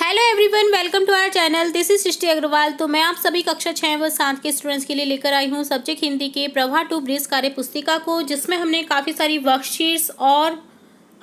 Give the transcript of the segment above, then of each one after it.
Hello everyone, welcome to our channel. This is Srishti Agarwal. तो मैं आप सभी कक्षा 6 व 7 के स्टूडेंट्स के लिए लेकर आई हूँ सब्जेक्ट हिंदी के प्रभा टू ब्रिज कार्य पुस्तिका को, जिसमें हमने काफ़ी सारी वर्कशीट्स और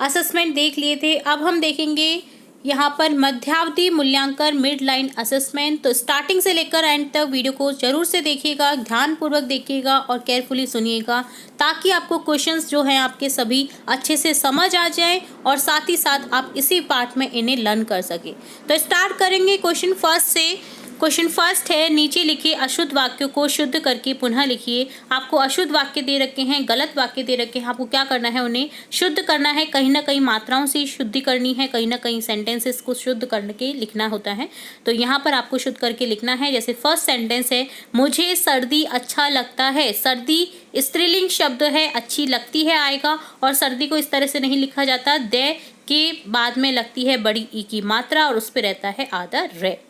असेसमेंट देख लिए थे। अब हम देखेंगे यहाँ पर मध्यावधि मूल्यांकन मिड लाइन असेसमेंट। तो स्टार्टिंग से लेकर एंड तक वीडियो को जरूर से देखिएगा, ध्यानपूर्वक देखिएगा और केयरफुली सुनिएगा, ताकि आपको क्वेश्चंस जो हैं आपके सभी अच्छे से समझ आ जाएं और साथ ही साथ आप इसी पार्ट में इन्हें लर्न कर सकें। तो स्टार्ट करेंगे क्वेश्चन फर्स्ट से। क्वेश्चन फर्स्ट है, नीचे लिखे अशुद्ध वाक्यों को शुद्ध करके पुनः लिखिए। आपको अशुद्ध वाक्य दे रखे हैं, गलत वाक्य दे रखे हैं, आपको क्या करना है, उन्हें शुद्ध करना है। कहीं ना कहीं मात्राओं से शुद्धि करनी है, कहीं ना कहीं सेंटेंसेस को शुद्ध करके लिखना होता है। तो यहाँ पर आपको शुद्ध करके लिखना है। जैसे फर्स्ट सेंटेंस है, मुझे सर्दी अच्छा लगता है। सर्दी स्त्रीलिंग शब्द है, अच्छी लगती है आएगा, और सर्दी को इस तरह से नहीं लिखा जाता। दे के बाद में लगती है बड़ी ई की मात्रा और उस पर रहता है आधा रे।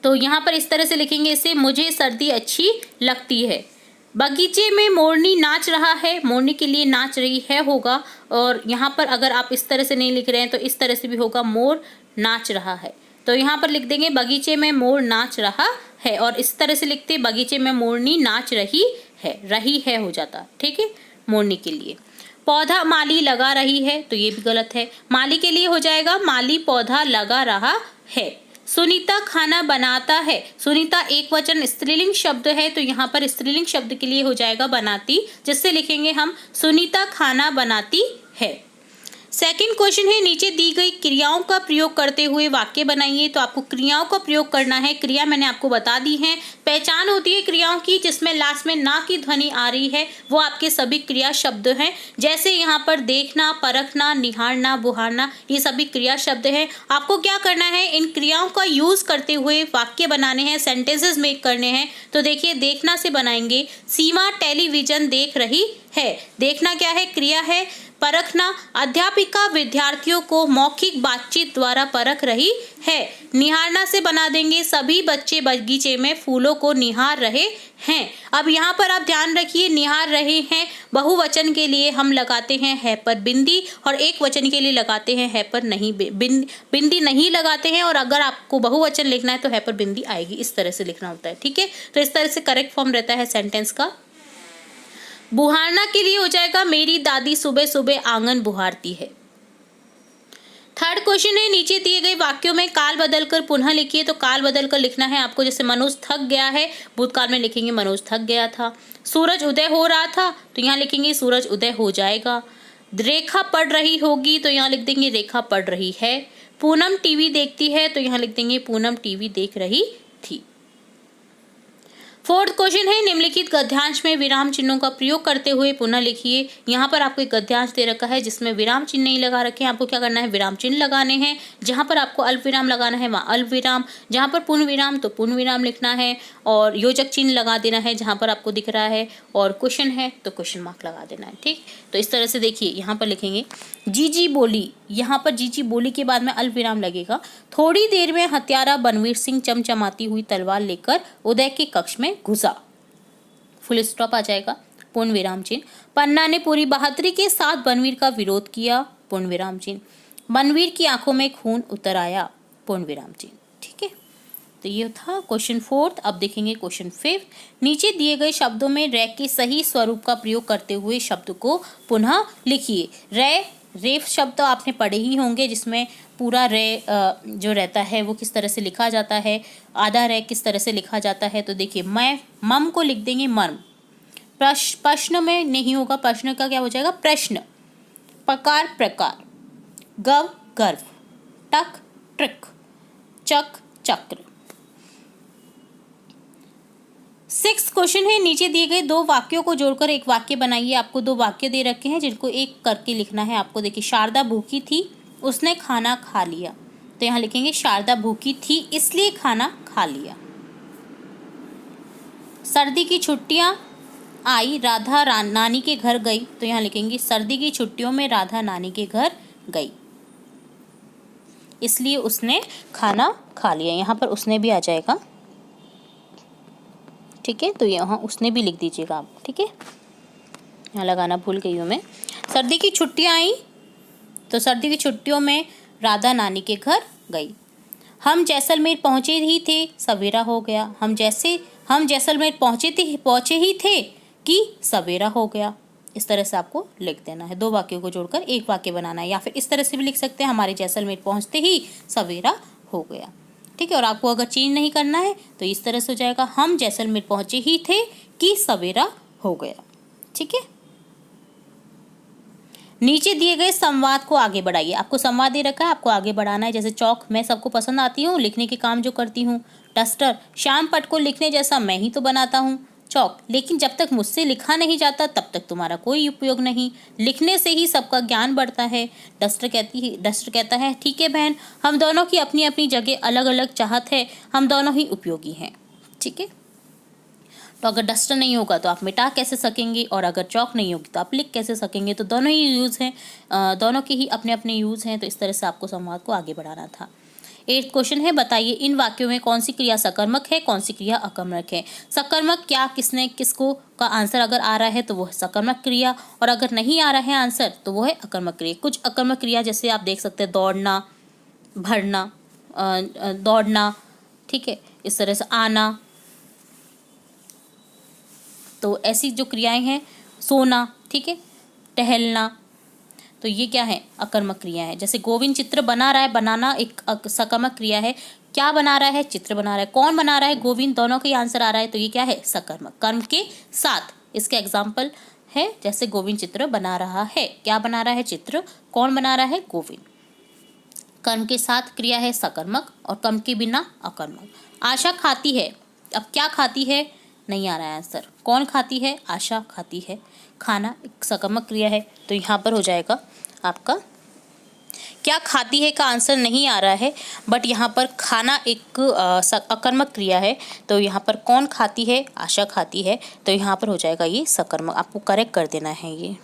तो यहाँ पर इस तरह से लिखेंगे इसे, मुझे सर्दी अच्छी लगती है। बगीचे में मोरनी नाच रहा है। मोरनी के लिए नाच रही है होगा, और यहाँ पर अगर आप इस तरह से नहीं लिख रहे हैं तो इस तरह से भी होगा, मोर नाच रहा है। तो यहाँ पर लिख देंगे बगीचे में मोर नाच रहा है, और इस तरह से लिखते बगीचे में मोरनी नाच रही है हो जाता। ठीक है, मोरनी के लिए। पौधा माली लगा रही है, तो ये भी गलत है। माली के लिए हो जाएगा, माली पौधा लगा रहा है। सुनीता खाना बनाता है। सुनीता एक वचन स्त्रीलिंग शब्द है, तो यहाँ पर स्त्रीलिंग शब्द के लिए हो जाएगा बनाती, जिससे लिखेंगे हम सुनीता खाना बनाती है। सेकंड क्वेश्चन है, नीचे दी गई क्रियाओं का प्रयोग करते हुए वाक्य बनाइए। तो आपको क्रियाओं का प्रयोग करना है। क्रिया मैंने आपको बता दी है। पहचान होती है क्रियाओं की जिसमें लास्ट में ना की ध्वनि आ रही है, वो आपके सभी क्रिया शब्द हैं। जैसे यहाँ पर देखना, परखना, निहारना, बुहारना, ये सभी क्रिया शब्द हैं। आपको क्या करना है, इन क्रियाओं का यूज करते हुए वाक्य बनाने हैं, सेंटेंसेस मेक करने हैं। तो देखिए, देखना से बनाएंगे, सीमा टेलीविजन देख रही है। देखना क्या है, क्रिया है। परखना, अध्यापिका विद्यार्थियों को मौखिक बातचीत द्वारा परख रही है। निहारना से बना देंगे, सभी बच्चे बगीचे में फूलों को निहार रहे हैं। अब यहाँ पर आप ध्यान रखिए, निहार रहे हैं बहुवचन के लिए हम लगाते हैं है पर बिंदी, और एक वचन के लिए लगाते हैं है पर नहीं, बिंदी नहीं लगाते हैं। और अगर आपको बहुवचन लिखना है तो है पर बिंदी आएगी, इस तरह से लिखना होता है। ठीक है, तो इस तरह से करेक्ट फॉर्म रहता है सेंटेंस का। बुहारना के लिए हो जाएगा, मेरी दादी सुबह सुबह आंगन बुहारती है। थर्ड क्वेश्चन है, नीचे दिए गए वाक्यों में काल बदलकर पुनः लिखिए। तो काल बदलकर लिखना है आपको, जैसे मनोज थक गया है, भूतकाल में लिखेंगे मनोज थक गया था। सूरज उदय हो रहा था, तो यहाँ लिखेंगे सूरज उदय हो जाएगा। रेखा पढ़ रही होगी, तो यहाँ लिख देंगे रेखा पढ़ रही है। पूनम टीवी देखती है, तो यहाँ लिख देंगे पूनम टीवी देख रही थी। फोर्थ क्वेश्चन है, निम्नलिखित गद्यांश में विराम चिन्हों का प्रयोग करते हुए पुनः लिखिए। यहाँ पर आपको एक गद्यांश दे रखा है जिसमें विराम चिन्ह नहीं लगा रखे हैं। आपको क्या करना है, विराम चिन्ह लगाने हैं। जहाँ पर आपको अल्प विराम लगाना है वहाँ अल्प विराम, जहाँ पर पूर्ण विराम तो पूर्ण विराम लिखना है, और योजक चिन्ह लगा देना है जहाँ पर आपको दिख रहा है, और क्वेश्चन है तो क्वेश्चन मार्क लगा देना है। ठीक, तो इस तरह से देखिए, यहाँ पर लिखेंगे जीजी बोली, यहाँ पर जीजी बोली के बाद में अल्प विराम लगेगा। थोड़ी देर में हत्यारा बनवीर सिंह चमचमाती हुई तलवार लेकर उदय के कक्ष में घुसा, फुल स्टॉप आ जाएगा, पूर्ण विराम चिन्ह। पन्ना ने पूरी बहादुरी के साथ बनवीर का विरोध किया, पूर्ण विराम चिन्ह। बनवीर की आंखों में खून उतर आया, पूर्ण विराम चिन्ह। ठीक है, तो ये था क्वेश्चन फोर्थ। अब देखेंगे क्वेश्चन फिफ्थ। नीचे दिए गए शब्दों में रे के सही स्वरूप का प्रयोग करते हुए शब्द को पुनः लिखिए। रे शब्द आपने पढ़े ही होंगे, जिसमें पूरा रे जो रहता है वो किस तरह से लिखा जाता है, आधा रे किस तरह से लिखा जाता है। तो देखिए, मैं मम को लिख देंगे मर्म। प्रश्न में नहीं होगा, प्रश्न का क्या हो जाएगा, प्रश्न। प्रकार प्रकार, गव गर्व, टक ट्रिक, चक चक्र। सिक्स्थ क्वेश्चन है, नीचे दिए गए दो वाक्यों को जोड़कर एक वाक्य बनाइए। आपको दो वाक्य दे रखे हैं जिनको एक करके लिखना है आपको। देखिए, शारदा भूखी थी, उसने खाना खा लिया। तो यहाँ लिखेंगे शारदा भूखी थी इसलिए खाना खा लिया। सर्दी की छुट्टियां आई, राधा नानी के घर गई। तो यहाँ लिखेंगे सर्दी की छुट्टियों में राधा नानी के घर गई, इसलिए उसने खाना खा लिया। यहाँ पर उसने भी आ जाएगा। ठीक है, तो यहाँ उसने भी लिख दीजिएगा आप। ठीक है, यहाँ लगाना भूल गई हूँ मैं। सर्दी की छुट्टियाँ आई, तो सर्दी की छुट्टियों में राधा नानी के घर गई। हम जैसलमेर पहुंचे ही थे, सवेरा हो गया। हम जैसलमेर पहुंचे ही थे कि सवेरा हो गया। इस तरह से आपको लिख देना है। दो वाक्यों को जोड़कर एक वाक्य बनाना है, या फिर इस तरह से भी लिख सकते हैं, हमारे जैसलमेर पहुंचते ही सवेरा हो गया। ठीक है, और आपको अगर चेंज नहीं करना है तो इस तरह से हो जाएगा, हम जैसलमेर पहुंचे ही थे कि सवेरा हो गया। ठीक है, नीचे दिए गए संवाद को आगे बढ़ाइए। आपको संवाद दे रखा है, आपको आगे बढ़ाना है। जैसे चौक मैं सबको पसंद आती हूँ, लिखने के काम जो करती हूँ। डस्टर शाम पट को लिखने जैसा मैं ही तो बनाता हूँ। चौक लेकिन जब तक मुझसे लिखा नहीं जाता तब तक तुम्हारा कोई उपयोग नहीं, लिखने से ही सबका ज्ञान बढ़ता है। डस्टर कहता है ठीक है बहन, हम दोनों की अपनी अपनी जगह अलग अलग चाहत है, हम दोनों ही उपयोगी हैं। ठीक है, तो अगर डस्टर नहीं होगा तो आप मिटा कैसे सकेंगे, और अगर चौक नहीं होगी तो आप लिख कैसे सकेंगे। तो दोनों ही यूज़ हैं, दोनों के ही अपने अपने यूज़ हैं। तो इस तरह से आपको संवाद को आगे बढ़ाना था। 8th क्वेश्चन है, बताइए इन वाक्यों में कौन सी क्रिया सकर्मक है, कौन सी क्रिया अकर्मक है। सकर्मक क्या, किसने, किसको का आंसर अगर आ रहा है तो वो है सकर्मक क्रिया, और अगर नहीं आ रहा है आंसर तो वो है अकर्मक क्रिया। कुछ अकर्मक क्रिया जैसे आप देख सकते हैं, दौड़ना, भरना, दौड़ना, ठीक है, इस तरह से आना। तो ऐसी जो क्रियाएं हैं, सोना, ठीक है, टहलना, तो ये क्या है, अकर्मक क्रिया है। जैसे गोविंद चित्र बना रहा है, बनाना एक सकर्मक क्रिया है। क्या बना रहा है, चित्र बना रहा है। कौन बना रहा है, गोविंद, दोनों का ही आंसर आ रहा है, तो ये क्या है, सकर्मक, कर्म के साथ। इसके एग्जाम्पल है, जैसे गोविंद चित्र बना रहा है, क्या बना रहा है, चित्र, कौन बना रहा है, गोविंद। कर्म के साथ क्रिया है सकर्मक, और कर्म के बिना अकर्मक। आशा खाती है, अब क्या खाती है, नहीं आ रहा है आंसर। कौन खाती है, आशा खाती है। खाना एक सकर्मक क्रिया है, तो यहाँ पर हो जाएगा आपका क्या खाती है का आंसर नहीं आ रहा है, बट यहाँ पर खाना एक अकर्मक क्रिया है। तो यहाँ पर कौन खाती है, आशा खाती है, तो यहाँ पर हो जाएगा ये सकर्मक। आपको करेक्ट कर देना है ये।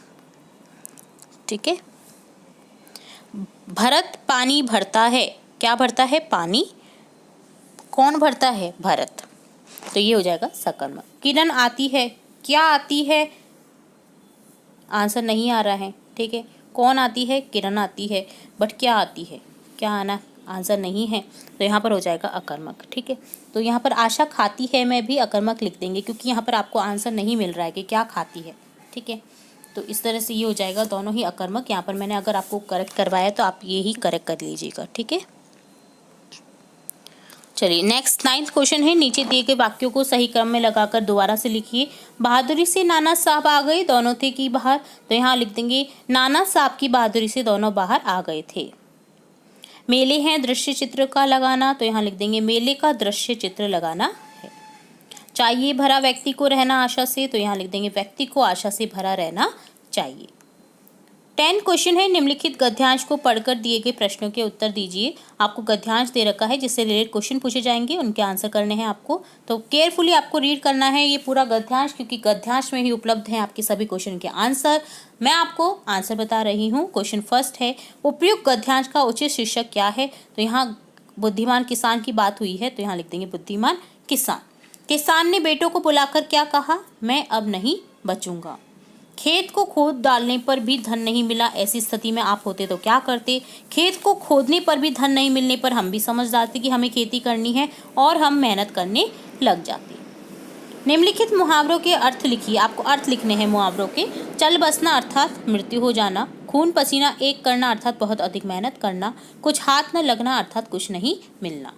ठीक है, भरत पानी भरता है, क्या भरता है, पानी। कौन भरता है, भरत, तो ये हो जाएगा सकर्मक। किरण आती है, क्या आती है, आंसर नहीं आ रहा है। ठीक है, कौन आती है, किरण आती है, बट क्या आती है, क्या आना, आंसर नहीं है, तो यहाँ पर हो जाएगा अकर्मक। ठीक है, तो यहाँ पर आशा खाती है में भी अकर्मक लिख देंगे, क्योंकि यहाँ पर आपको आंसर नहीं मिल रहा है कि क्या खाती है। ठीक है, तो इस तरह से ये हो जाएगा, दोनों ही अकर्मक। यहाँ पर मैंने अगर आपको करेक्ट करवाया तो आप ये ही करेक्ट कर लीजिएगा। ठीक है, चलिए नेक्स्ट 9th क्वेश्चन है, नीचे दिए गए वाक्यों को सही क्रम में लगाकर दोबारा से लिखिए। बहादुरी से नाना साहब आ गए, दोनों थे कि बाहर, तो यहाँ लिख देंगे नाना साहब की बहादुरी से दोनों बाहर आ गए थे। मेले हैं, दृश्य चित्र का लगाना, तो यहाँ लिख देंगे मेले का दृश्य चित्र लगाना है। चाहिए भरा व्यक्ति को रहना आशा से, तो यहाँ लिख देंगे व्यक्ति को आशा से भरा रहना चाहिए। 10 क्वेश्चन है, निम्नलिखित गद्यांश को पढ़कर दिए गए प्रश्नों के उत्तर दीजिए। आपको गद्यांश दे रखा है जिससे रिलेटेड क्वेश्चन पूछे जाएंगे, उनके आंसर करने हैं आपको। तो केयरफुली आपको रीड करना है ये पूरा गद्यांश, क्योंकि गद्यांश में ही उपलब्ध हैं आपके सभी क्वेश्चन के आंसर। मैं आपको आंसर बता रही हूँ। क्वेश्चन फर्स्ट है, उपयुक्त गद्यांश का उचित शीर्षक क्या है, तो यहाँ बुद्धिमान किसान की बात हुई है, तो यहाँ लिख देंगे बुद्धिमान किसान। किसान ने बेटों को बुलाकर क्या कहा, मैं अब नहीं बचूंगा। खेत को खोद डालने पर भी धन नहीं मिला, ऐसी स्थिति में आप होते तो क्या करते। खेत को खोदने पर भी धन नहीं मिलने पर हम भी समझदार थे कि हमें खेती करनी है और हम मेहनत करने लग जाते। निम्नलिखित मुहावरों के अर्थ लिखिए। आपको अर्थ लिखने हैं मुहावरों के। चल बसना अर्थात मृत्यु हो जाना, खून पसीना एक करना अर्थात बहुत अधिक मेहनत करना, कुछ हाथ न लगना अर्थात कुछ नहीं मिलना।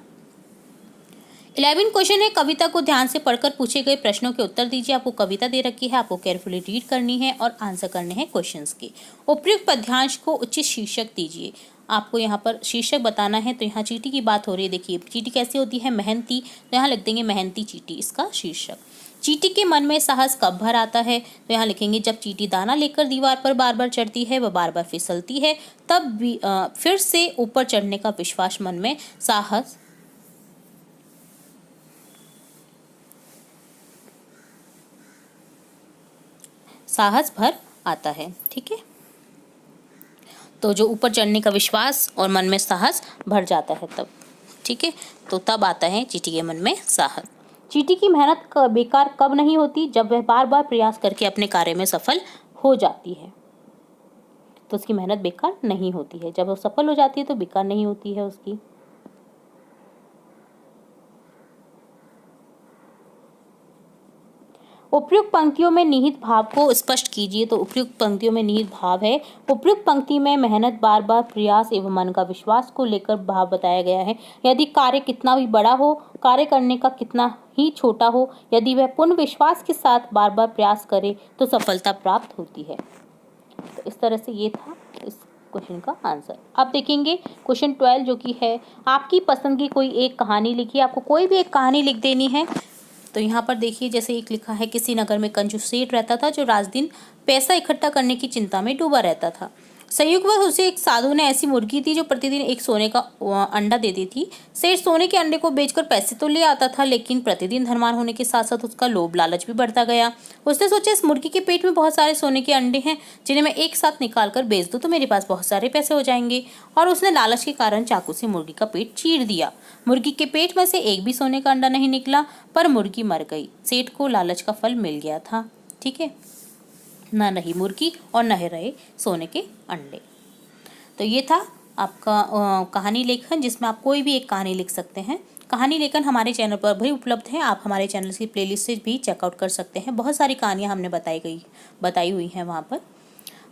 11 क्वेश्चन है, कविता को ध्यान से पढ़कर पूछे गए प्रश्नों के उत्तर दीजिए। आपको कविता दे रखी है, आपको केयरफुली रीड करनी है और आंसर करने हैं क्वेश्चंस के। उपयुक्त पद्यांश को उचित शीर्षक दीजिए। आपको यहाँ पर शीर्षक बताना है, तो यहाँ चींटी की बात हो रही है। देखिए चींटी कैसी होती है, मेहनती, तो यहाँ लिख देंगे मेहनती चींटी इसका शीर्षक। चींटी के मन में साहस कब भर आता है, तो यहाँ लिखेंगे जब चींटी दाना लेकर दीवार पर बार बार चढ़ती है, वह बार बार फिसलती है, तब भी फिर से ऊपर चढ़ने का विश्वास मन में साहस भर आता है। ठीक है, तो जो ऊपर चढ़ने का विश्वास और मन में साहस भर जाता है तब, ठीक है, तो तब आता है चींटी के मन में साहस। चींटी की मेहनत बेकार कब नहीं होती, जब वह बार बार प्रयास करके अपने कार्य में सफल हो जाती है। तो उसकी मेहनत बेकार नहीं होती है। जब वो सफल हो जाती है तो बेकार नहीं होती है उसकी। उपयुक्त पंक्तियों में निहित भाव को स्पष्ट कीजिए। तो उपयुक्त पंक्तियों में निहित भाव है, उपयुक्त पंक्ति में मेहनत, बार बार प्रयास एवं मन का विश्वास को लेकर भाव बताया गया है। यदि कार्य कितना भी बड़ा हो, कार्य करने का कितना ही छोटा हो, यदि वह पूर्ण विश्वास के साथ बार बार प्रयास करे तो सफलता प्राप्त होती है। तो इस तरह से ये था इस क्वेश्चन का आंसर। अब देखेंगे क्वेश्चन 12 जो कि है, आपकी पसंद की कोई एक कहानी लिखिए। आपको कोई भी एक कहानी लिख देनी है। तो यहाँ पर देखिए, जैसे एक लिखा है, किसी नगर में कंजूस सेठ रहता था जो रात दिन पैसा इकट्ठा करने की चिंता में डूबा रहता था। संयोगवश उसे एक साधु ने ऐसी मुर्गी थी जो प्रतिदिन एक सोने का अंडा देती थी। सेठ सोने के अंडे को बेचकर पैसे तो ले आता था, लेकिन प्रतिदिन धनवान होने के साथ साथ उसका लोभ लालच भी बढ़ता गया। उसने सोचा, इस मुर्गी के पेट में बहुत सारे सोने के अंडे हैं जिन्हें मैं एक साथ निकाल कर बेच दूं तो मेरे पास बहुत सारे पैसे हो जाएंगे। और उसने लालच के कारण चाकू से मुर्गी का पेट चीर दिया। मुर्गी के पेट में से एक भी सोने का अंडा नहीं निकला, पर मुर्गी मर गई। सेठ को लालच का फल मिल गया था। ठीक है, न रही मुर्गी और न रहे सोने के अंडे। तो ये था आपका कहानी लेखन, जिसमें आप कोई भी एक कहानी लिख सकते हैं। कहानी लेखन हमारे चैनल पर भी उपलब्ध है। आप हमारे चैनल की प्लेलिस्ट से भी चेकआउट कर सकते हैं। बहुत सारी कहानियाँ हमने बताई हुई हैं वहाँ पर।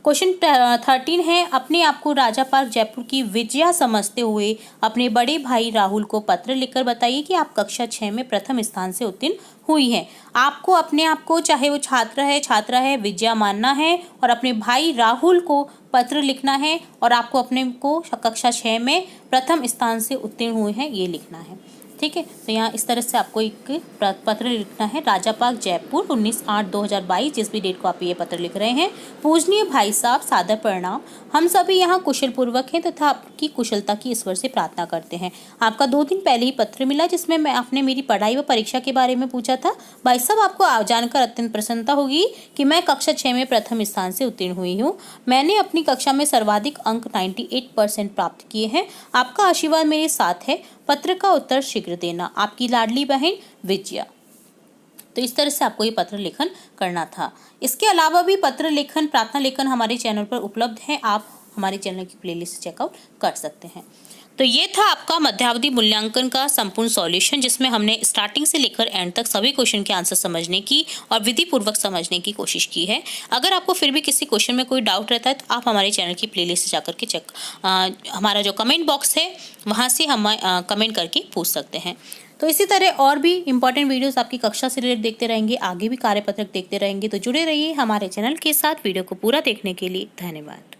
क्वेश्चन 13 है, अपने आप को राजा पार्क जयपुर की विजया समझते हुए अपने बड़े भाई राहुल को पत्र लिखकर बताइए कि आप कक्षा 6 में प्रथम स्थान से उत्तीर्ण हुई हैं। आपको अपने आप को, चाहे वो छात्रा है, विजया मानना है और अपने भाई राहुल को पत्र लिखना है और आपको अपने को कक्षा 6 में प्रथम स्थान से उत्तीर्ण हुए हैं ये लिखना है। ठीक है, तो यहाँ इस तरह से आपको एक पत्र लिखना है। राजा पार्क जयपुर 19/8/2022, जिस भी डेट को आप ये पत्र लिख रहे हैं। पूजनीय भाई साहब, सादर प्रणाम। हम सभी यहाँ कुशल पूर्वक हैं तथा आपकी कुशलता की ईश्वर से प्रार्थना करते हैं। आपका 2 दिन पहले ही पत्र मिला जिसमें आपने मेरी पढ़ाई व परीक्षा के बारे में पूछा था। भाई साहब, आपको जानकर अत्यंत प्रसन्नता होगी कि मैं कक्षा 6 में प्रथम स्थान से उत्तीर्ण हुई हूँ। मैंने अपनी कक्षा में सर्वाधिक अंक 98% प्राप्त किए हैं। आपका आशीर्वाद मेरे साथ है। पत्र का उत्तर शीघ्र देना। आपकी लाडली बहन विजया। तो इस तरह से आपको ये पत्र लेखन करना था। इसके अलावा भी पत्र लेखन, प्रार्थना लेखन हमारे चैनल पर उपलब्ध है। आप हमारे चैनल की प्लेलिस्ट चेकआउट कर सकते हैं। तो ये था आपका मध्यावधि मूल्यांकन का संपूर्ण सॉल्यूशन, जिसमें हमने स्टार्टिंग से लेकर एंड तक सभी क्वेश्चन के आंसर समझने की और विधि पूर्वक समझने की कोशिश की है। अगर आपको फिर भी किसी क्वेश्चन में कोई डाउट रहता है तो आप हमारे चैनल की प्लेलिस्ट जाकर के हमारा जो कमेंट बॉक्स है वहाँ से हम कमेंट करके पूछ सकते हैं। तो इसी तरह और भी इंपॉर्टेंट वीडियोस आपकी कक्षा से रिलेटेड देखते रहेंगे, आगे भी कार्यपत्रक देखते रहेंगे। तो जुड़े रहिए हमारे चैनल के साथ। वीडियो को पूरा देखने के लिए धन्यवाद।